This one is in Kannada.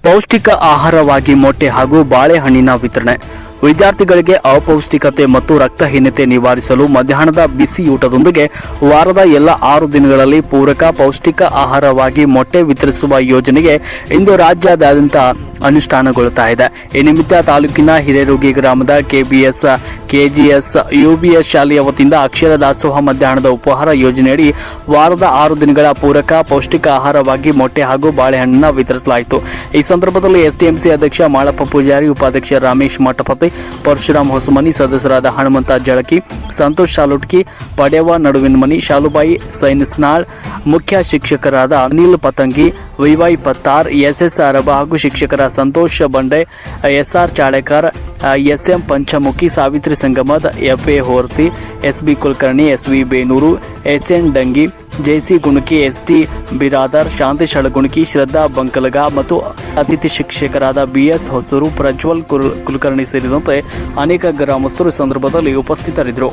ಪೌಷ್ಟಿಕ ಆಹಾರವಾಗಿ ಮೊಟ್ಟೆ ಹಾಗೂ ಬಾಳೆಹಣ್ಣಿನ ವಿತರಣೆ. ವಿದ್ಯಾರ್ಥಿಗಳಿಗೆ ಅಪೌಷ್ಟಿಕತೆ ಮತ್ತು ರಕ್ತಹೀನತೆ ನಿವಾರಿಸಲು ಮಧ್ಯಾಹ್ನದ ಬಿಸಿಯೂಟದೊಂದಿಗೆ ವಾರದ ಎಲ್ಲ 6 ದಿನಗಳಲ್ಲಿ ಪೂರಕ ಪೌಷ್ಟಿಕ ಆಹಾರವಾಗಿ ಮೊಟ್ಟೆ ವಿತರಿಸುವ ಯೋಜನೆಗೆ ಇಂದು ರಾಜ್ಯಾದ್ಯಂತ ಅನುಷ್ಠಾನಗೊಳ್ಳುತ್ತಾ ಇದೆ. ಈ ನಿಮಿತ್ತ ತಾಲೂಕಿನ ಹಿರೇರುಗಿ ಗ್ರಾಮದ ಕೆಜಿಎಸ್ ಯುಬಿಎಸ್ ಶಾಲೆಯ ವತಿಯಿಂದ ಅಕ್ಷರ ದಾಸೋಹ ಮಧ್ಯಾಹ್ನದ ಉಪಹಾರ ಯೋಜನೆಯಡಿ ವಾರದ 6 ದಿನಗಳ ಪೂರಕ ಪೌಷ್ಟಿಕ ಆಹಾರವಾಗಿ ಮೊಟ್ಟೆ ಹಾಗೂ ಬಾಳೆಹಣ್ಣನ್ನು ವಿತರಿಸಲಾಯಿತು. ಈ ಸಂದರ್ಭದಲ್ಲಿ ಎಸ್ಟಿಎಂಸಿ ಅಧ್ಯಕ್ಷ ಮಾಳಪ್ಪ ಪೂಜಾರಿ, ಉಪಾಧ್ಯಕ್ಷ ರಮೇಶ್ ಮಠಪತಿ, ಪರಶುರಾಮ್ ಹೊಸಮನಿ, ಸದಸ್ಯರಾದ ಹನುಮಂತ ಜಳಕಿ, ಸಂತೋಷ್ ಶಾಲುಟ್ಕಿ, ಪಡೆವ ನಡುವಿನಮನಿ, ಶಾಲುಬಾಯಿ ಸೈನಿಸ್ನಾಳ್, ಮುಖ್ಯ ಶಿಕ್ಷಕರಾದ ಅನಿಲ್ ಪತಂಗಿ, ವಿವೈ ಪತ್ತಾರ್, ಎಸ್ಎಸ್ ಅರಬ ಹಾಗೂ ಶಿಕ್ಷಕರ Santosh Bande, S R Chalekar, S M Panchamukhi, Savitri Sangamad, F A Horti, S B Kulkarni, S V Benur, S N Dangi, J C Gunaki, S T Biradar, Shantesh Halagunaki, Shraddha Bankalaga ಮತ್ತು ಅತಿಥಿ ಶಿಕ್ಷಕರಾದ ಬಿಎಸ್ ಹೊಸೂರು, ಪ್ರಜ್ವಲ್ ಕುಲಕರ್ಣಿ ಸೇರಿದಂತೆ ಅನೇಕ ಗ್ರಾಮಸ್ಥರು ಸಂದರ್ಭದಲ್ಲಿ ಉಪಸ್ಥಿತರಿದ್ದರು.